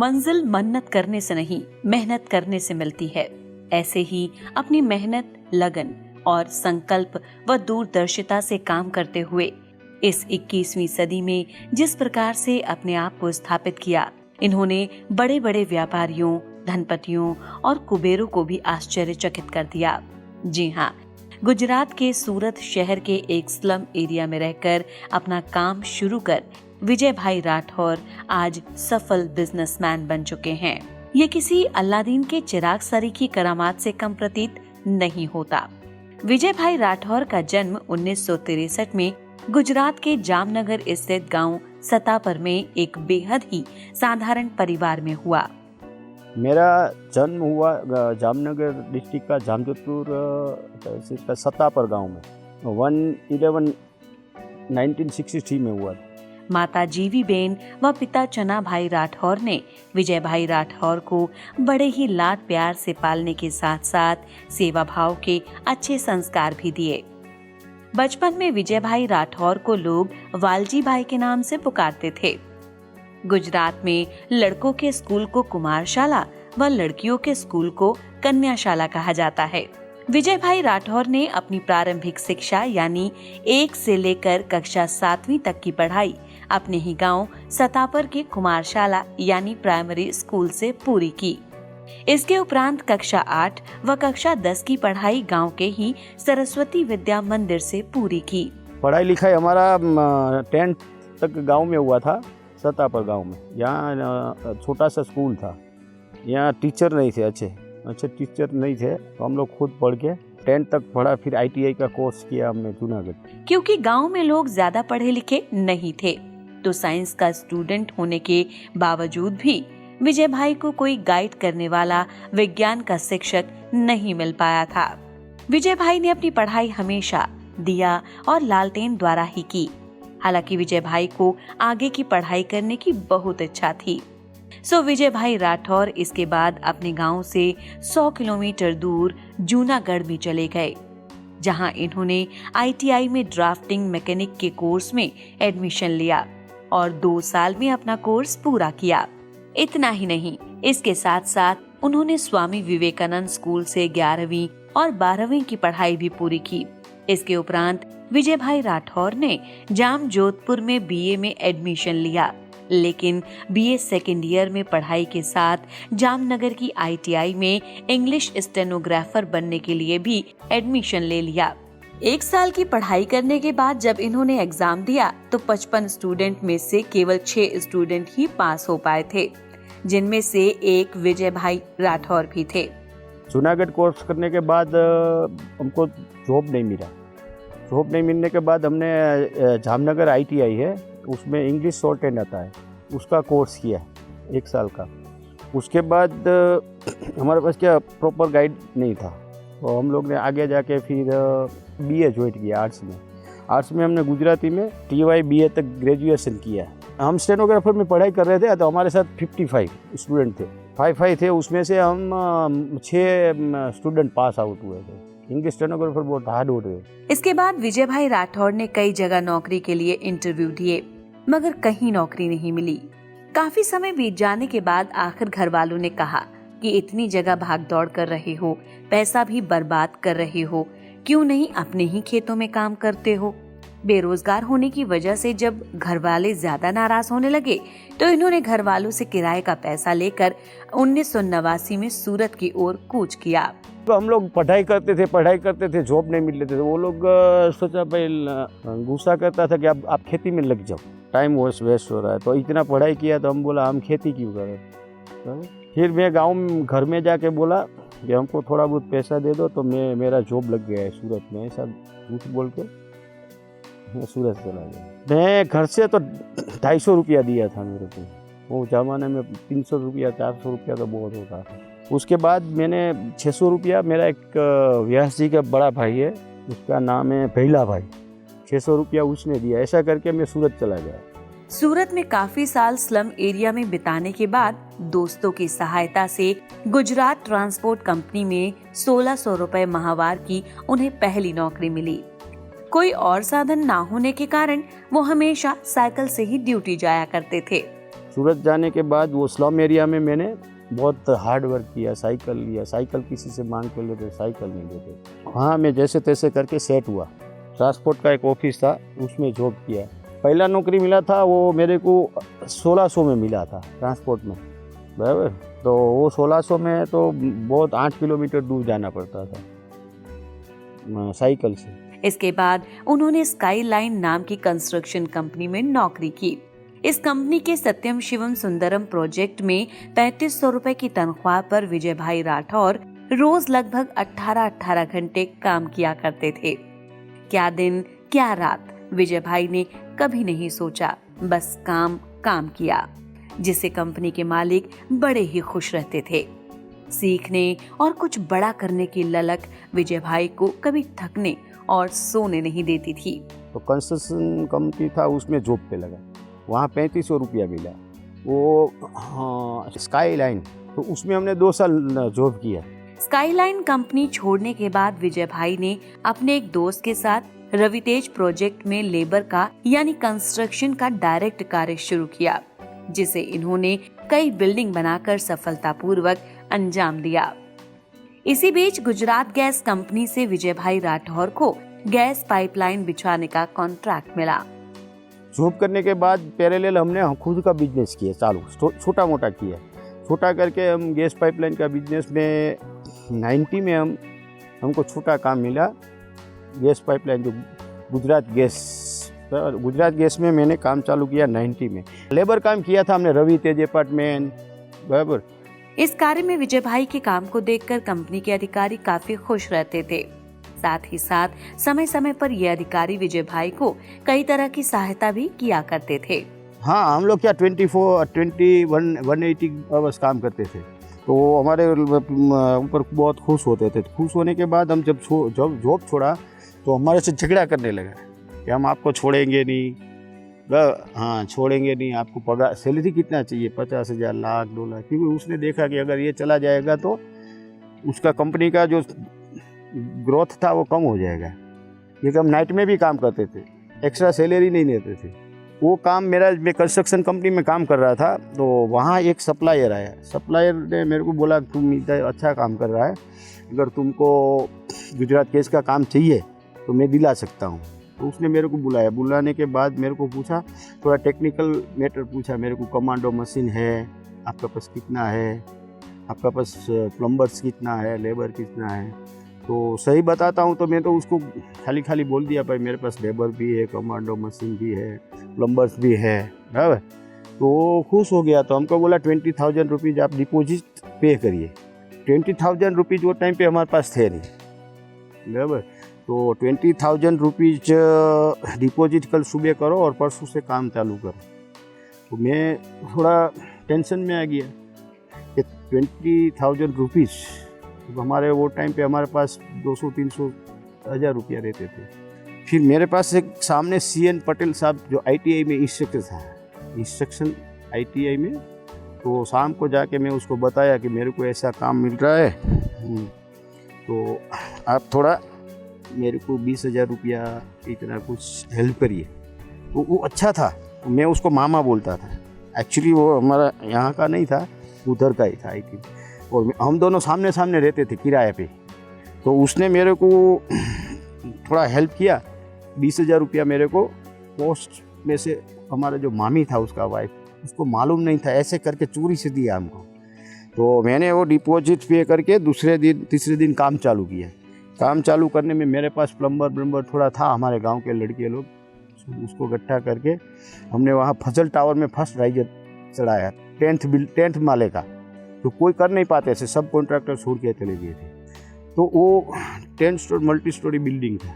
मंजिल मन्नत करने से नहीं, मेहनत करने से मिलती है। ऐसे ही अपनी मेहनत, लगन और संकल्प व दूरदर्शिता से काम करते हुए इस 21वीं सदी में जिस प्रकार से अपने आप को स्थापित किया, इन्होंने बड़े बड़े व्यापारियों, धनपतियों और कुबेरों को भी आश्चर्यचकित कर दिया। जी हाँ, गुजरात के सूरत शहर के एक स्लम एरिया में रहकर अपना काम शुरू कर विजय भाई राठौर आज सफल बिजनेसमैन बन चुके हैं। ये किसी अल्लादीन के चिराग सरी की करामात से कम प्रतीत नहीं होता। विजय भाई राठौर का जन्म 1963 में गुजरात के जामनगर स्थित गांव सतापर में एक बेहद ही साधारण परिवार में हुआ। मेरा जन्म हुआ जामनगर डिस्ट्रिक्ट का जामजोधपुर तहसील सतापर गांव में 1963 में हुआ। माता जीवी बेन व पिता चना भाई राठौर ने विजय भाई राठौर को बड़े ही लाड प्यार से पालने के साथ साथ सेवा भाव के अच्छे संस्कार भी दिए। बचपन में विजय भाई राठौर को लोग वालजी भाई के नाम से पुकारते थे। गुजरात में लड़कों के स्कूल को कुमारशाला व लड़कियों के स्कूल को कन्याशाला कहा जाता है। विजय भाई राठौर ने अपनी प्रारंभिक शिक्षा यानी 1 से लेकर कक्षा 7वीं तक की पढ़ाई अपने ही गांव सतापर के कुमारशाला यानी प्राइमरी स्कूल से पूरी की। इसके उपरांत कक्षा 8 व कक्षा 10 की पढ़ाई गांव के ही सरस्वती विद्या मंदिर से पूरी की। पढ़ाई लिखाई हमारा 10th तक गांव में हुआ था, सतापर गांव में। यहाँ छोटा सा स्कूल था, यहाँ टीचर नहीं थे, अच्छे टीचर नहीं थे, तो हम लोग खुद पढ़ के 10th तक पढ़ा। फिर ITI का कोर्स किया हमने जूनागढ़। क्योंकि गांव में लोग ज्यादा पढ़े लिखे नहीं थे, तो साइंस का स्टूडेंट होने के बावजूद भी विजय भाई को कोई गाइड करने वाला, विज्ञान का शिक्षक नहीं मिल पाया था। विजय भाई ने अपनी पढ़ाई हमेशा दिया और लालटेन द्वारा ही की। हालांकि विजय भाई को आगे की पढ़ाई करने की बहुत इच्छा थी। सो विजय भाई राठौर इसके बाद अपने गांव से 100 किलोमीटर दूर जूनागढ़ में चले गए, जहां इन्होंने ITI में ड्राफ्टिंग मैकेनिक के कोर्स में एडमिशन लिया और 2 साल में अपना कोर्स पूरा किया। इतना ही नहीं, इसके साथ साथ उन्होंने स्वामी विवेकानंद स्कूल से 11वीं और 12वीं की पढ़ाई भी पूरी की। इसके उपरांत विजय भाई राठौर ने जाम जोधपुर में BA में एडमिशन लिया, लेकिन BA सेकेंड ईयर में पढ़ाई के साथ जामनगर की ITI में इंग्लिश स्टेनोग्राफर बनने के लिए भी एडमिशन ले लिया। 1 साल की पढ़ाई करने के बाद जब इन्होंने एग्जाम दिया तो 55 स्टूडेंट में से केवल 6 स्टूडेंट ही पास हो पाए थे, जिनमें से एक विजय भाई राठौर भी थे। जूनागढ़ कोर्स करने के बाद हमको जॉब नहीं मिला। जॉब नहीं मिलने के बाद हमने जामनगर ITI है, उसमें इंग्लिश शॉर्ट हैंड आता है, उसका कोर्स किया 1 साल का। उसके बाद हमारे पास क्या प्रॉपर गाइड नहीं था, तो हम लोग ने आगे जाके फिर BA ज्वाइन किया आर्ट्स में। आर्ट्स में हमने गुजराती में TY BA तक ग्रेजुएशन किया। हम स्टेनोग्राफर में पढ़ाई कर रहे थे, तो हमारे साथ 55 स्टूडेंट थे, 55 थे, उसमें से हम 6 स्टूडेंट पास आउट हुए थे। इंग्लिश स्टेनोग्राफर बहुत हार्ड होते हैं। इसके बाद विजय भाई राठौर ने कई जगह नौकरी के लिए इंटरव्यू दिए, मगर कहीं नौकरी नहीं मिली। काफी समय बीत जाने के बाद आखिर घर वालों ने कहा कि इतनी जगह भाग दौड़ कर रहे हो, पैसा भी बर्बाद कर रहे हो, क्यों नहीं अपने ही खेतों में काम करते हो। बेरोजगार होने की वजह से जब घर वाले ज्यादा नाराज होने लगे तो इन्होंने घर वालों से किराए का पैसा लेकर 1989 में सूरत की ओर कूच किया। तो हम लोग पढ़ाई करते थे, जॉब नहीं मिल रहे थे। वो लोग सोचा भाई, गुस्सा करता था कि आप खेती में लग जाओ, टाइम वेस्ट हो रहा है। तो इतना पढ़ाई किया तो हम बोला हम खेती क्यों करें। फिर मैं गाँव घर में जाके बोला कि हमको थोड़ा बहुत पैसा दे दो, तो मेरा जॉब लग गया है सूरत में। ऐसा झूठ बोल के मैं सूरत चला गया। मैं घर से तो 250 रुपया दिया था मेरे को। वो ज़माने में 300 रुपया 400 रुपया तो बहुत होता था। उसके बाद मैंने 600 रुपया, मेरा एक व्यास जी का बड़ा भाई है, उसका नाम है भैला भाई, 600 रुपया उसने दिया। ऐसा करके मैं सूरत चला गया। सूरत में काफी साल स्लम एरिया में बिताने के बाद दोस्तों की सहायता से गुजरात ट्रांसपोर्ट कंपनी में 1600 रुपए माहवार की उन्हें पहली नौकरी मिली। कोई और साधन ना होने के कारण वो हमेशा साइकिल से ही ड्यूटी जाया करते थे। सूरत जाने के बाद वो स्लम एरिया में मैंने बहुत हार्ड वर्क किया, साइकिल लिया, साइकिल किसी से मांग के लेते, साइकिल नहीं देते। हाँ, मैं जैसे तैसे करके सेट हुआ। ट्रांसपोर्ट का एक ऑफिस था, उसमें जॉब किया। पहला नौकरी मिला था वो मेरे को 1600 में मिला था ट्रांसपोर्ट में, बराबर। तो वो 1600 में तो बहुत 8 किलोमीटर दूर जाना पड़ता था साइकिल से। इसके बाद उन्होंने स्काईलाइन नाम की कंस्ट्रक्शन कंपनी में नौकरी की। इस कंपनी के सत्यम शिवम सुंदरम प्रोजेक्ट में 3500 रुपए की तनख्वाह पर विजय भाई राठौर रोज लगभग 18-18 घंटे काम किया करते थे। क्या दिन क्या रात, विजय भाई ने कभी नहीं सोचा, बस काम काम किया, जिससे कंपनी के मालिक बड़े ही खुश रहते थे। सीखने और कुछ बड़ा करने की ललक विजय भाई को कभी थकने और सोने नहीं देती थी। तो कंस्ट्रक्शन कंपनी था, उसमें जॉब पे लगा, वहाँ 3500 रुपया मिला। वो स्काईलाइन, तो उसमें हमने 2 साल जॉब किया। स्काईलाइन कंपनी छोड़ने के बाद विजय भाई ने अपने एक दोस्त के साथ रवितेज प्रोजेक्ट में लेबर का यानी कंस्ट्रक्शन का डायरेक्ट कार्य शुरू किया, जिसे इन्होंने कई बिल्डिंग बनाकर सफलतापूर्वक अंजाम दिया। इसी बीच गुजरात गैस कंपनी से विजय भाई राठौर को गैस पाइपलाइन बिछाने का कॉन्ट्रैक्ट मिला। जॉब करने के बाद पैरेलल हमने खुद का बिजनेस किया चालू, छोटा मोटा किया। छोटा करके हम गैस पाइपलाइन का बिजनेस में 90 में हमको छोटा काम मिला। गैस पाइपलाइन जो गुजरात गैस में मैंने काम चालू किया 90 में। लेबर काम किया था हमने रवितेज अपार्टमेंट, बराबर। इस कार्य में विजय भाई के काम को देखकर कंपनी के अधिकारी काफी खुश रहते थे। साथ ही साथ समय समय पर ये अधिकारी विजय भाई को कई तरह की सहायता भी किया करते थे। हाँ, हम लोग क्या 180 आवर्स काम करते थे, तो हमारे ऊपर बहुत खुश होते थे। खुश होने के बाद हम जब जॉब छोड़ा तो हमारे से झगड़ा करने लगा कि हम आपको छोड़ेंगे नहीं, हाँ छोड़ेंगे नहीं, आपको पगार सैलरी कितना चाहिए, 50,000, लाख, 2 लाख। क्योंकि उसने देखा कि अगर ये चला जाएगा तो उसका कंपनी का जो ग्रोथ था वो कम हो जाएगा। क्योंकि हम नाइट में भी काम करते थे, एक्स्ट्रा सैलरी नहीं लेते थे। वो काम मैं कंस्ट्रक्शन कंपनी में काम कर रहा था, तो वहाँ एक सप्लायर आया। सप्लायर ने मेरे को बोला तुम इतना अच्छा काम कर रहा है, अगर तुमको गुजरात गैस का काम चाहिए तो मैं दिला सकता हूँ। तो उसने मेरे को बुलाया। बुलाने के बाद मेरे को पूछा, थोड़ा टेक्निकल मैटर पूछा मेरे को, कमांडो मशीन है आपका पास कितना है, आपका पास प्लम्बर्स कितना है, लेबर कितना है। तो सही बताता हूँ तो मैं तो उसको खाली बोल दिया, भाई मेरे पास लेबर भी है, कमांडो मशीन भी है, प्लम्बर्स भी है, बराबर। तो वो खुश हो गया। तो हमको बोला 20,000 रुपीज़ आप डिपॉजिट पे करिए। 20,000 रुपीज़ वो टाइम पे हमारे पास थे नहीं, बराबर। तो 20,000 रुपीज़ डिपॉजिट कल सुबह करो और परसों से काम चालू करो। तो मैं थोड़ा टेंशन में आ गया कि 20,000 रुपीज़, तो हमारे वो टाइम पे हमारे पास 200-300 हज़ार रुपया रहते थे। फिर मेरे पास एक सामने CN पटेल साहब जो ITI में इंस्ट्रक्शन ITI में, तो शाम को जाके मैं उसको बताया कि मेरे को ऐसा काम मिल रहा है, तो आप थोड़ा मेरे को 20,000 रुपया इतना कुछ हेल्प करिए। तो वो अच्छा था, तो मैं उसको मामा बोलता था। एक्चुअली वो हमारा यहाँ का नहीं था, उधर का ही था IT, और हम दोनों सामने सामने रहते थे किराए पे। तो उसने मेरे को थोड़ा हेल्प किया। 20,000 रुपया मेरे को पोस्ट में से, हमारा जो मामी था उसका वाइफ, उसको मालूम नहीं था, ऐसे करके चोरी से दिया हमको। तो मैंने वो डिपॉजिट पे करके तीसरे दिन काम चालू किया। काम चालू करने में मेरे पास प्लम्बर थोड़ा था, हमारे गांव के लड़के लोग, उसको इकट्ठा करके हमने वहाँ फजल टावर में फर्स्ट राइजर चढ़ाया, 10th माले का। तो कोई कर नहीं पाते थे, सब कॉन्ट्रैक्टर छोड़ के चले गए थे। तो वो 10 मल्टी स्टोरी बिल्डिंग था,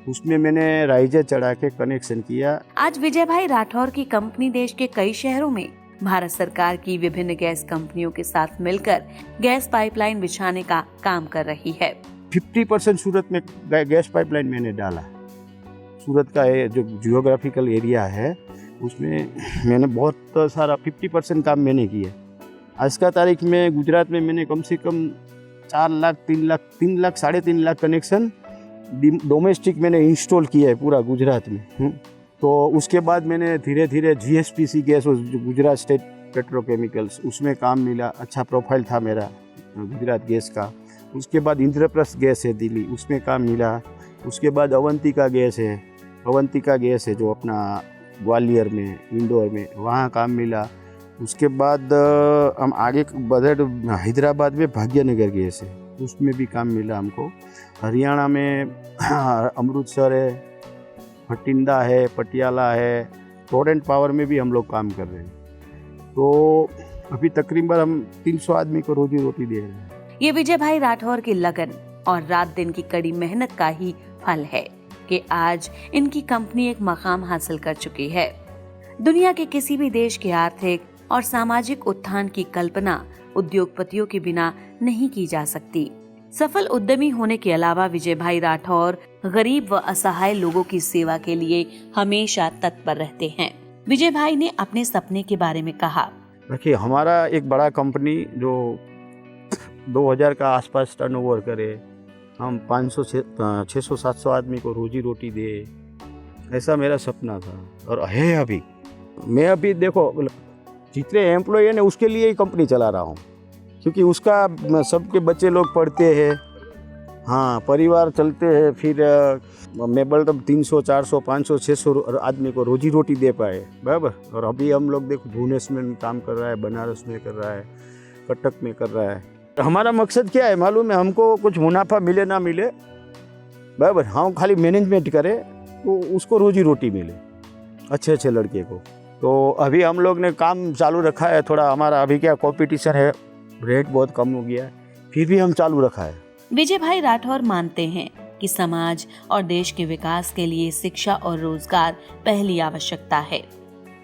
उसमें मैंने राइजर चढ़ा के कनेक्शन किया। आज विजय भाई राठौर की कंपनी देश के कई शहरों में भारत सरकार की विभिन्न गैस कंपनियों के साथ मिलकर गैस पाइपलाइन बिछाने का काम कर रही है। 50% सूरत में गैस पाइपलाइन मैंने डाला। सूरत का जो जियोग्राफिकल एरिया है उसमें मैंने बहुत सारा 50% काम मैंने किया। आज का तारीख में गुजरात में मैंने कम से कम 4 लाख 3 लाख 3.5 लाख कनेक्शन डोमेस्टिक मैंने इंस्टॉल किया है पूरा गुजरात में। तो उसके बाद मैंने धीरे धीरे GSPC गैस, जो गुजरात स्टेट पेट्रोकेमिकल्स, उसमें काम मिला। अच्छा प्रोफाइल था मेरा गुजरात गैस का। उसके बाद इंद्रप्रस्थ गैस है दिल्ली, उसमें काम मिला। उसके बाद अवंतिका गैस है जो अपना ग्वालियर में, इंदौर में, वहाँ काम मिला। उसके बाद हम आगे बढ़े तो हैदराबाद में भाग्यनगर गैस है, उसमें भी काम मिला हमको। हरियाणा में अमृतसर है, भटिंडा है, पटियाला है, टोरेंट पावर में भी हम लोग काम कर रहे हैं। तो अभी तकरीबन हम 300 आदमी को रोजी रोटी दे रहे हैं। ये विजय भाई राठौर की लगन और रात दिन की कड़ी मेहनत का ही फल है कि आज इनकी कंपनी एक मकाम हासिल कर चुकी है। दुनिया के किसी भी देश के आर्थिक और सामाजिक उत्थान की कल्पना उद्योगपतियों के बिना नहीं की जा सकती। सफल उद्यमी होने के अलावा विजय भाई राठौर गरीब व असहाय लोगों की सेवा के लिए हमेशा तत्पर रहते हैं। विजय भाई ने अपने सपने के बारे में कहा, देखिए हमारा एक बड़ा कंपनी जो 2000 का आसपास टर्नओवर करे, हम 500-600-700 आदमी को रोजी रोटी दे, ऐसा मेरा सपना था और है अभी। मैं अभी देखो जितने एम्प्लॉय है ना उसके लिए ही कंपनी चला रहा हूँ, क्योंकि उसका सबके बच्चे लोग पढ़ते हैं, हाँ परिवार चलते हैं। फिर मैं बोलता 300, 400, 500, 600 आदमी को रोजी रोटी दे पाए, बराबर। और अभी हम लोग देखो भुवनेश्वर में काम कर रहा है, बनारस में कर रहा है, कटक में कर रहा है। हमारा मकसद क्या है मालूम है? हमको कुछ मुनाफा मिले ना मिले, बराबर, हम खाली मैनेजमेंट करें तो उसको रोजी रोटी मिले, अच्छे लड़के को। तो अभी हम लोग ने काम चालू रखा है। थोड़ा हमारा अभी क्या कंपटीशन है, रेट बहुत कम हो गया है, फिर भी हम चालू रखा है। विजय भाई राठौर मानते हैं कि समाज और देश के विकास के लिए शिक्षा और रोजगार पहली आवश्यकता है,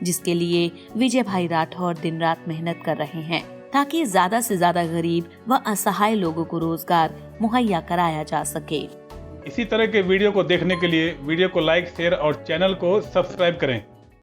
जिसके लिए विजय भाई राठौर दिन रात मेहनत कर रहे हैं ताकि ज्यादा से ज्यादा गरीब व असहाय लोगों को रोजगार मुहैया कराया जा सके। इसी तरह के वीडियो को देखने के लिए वीडियो को लाइक, शेयर और चैनल को सब्सक्राइब करें।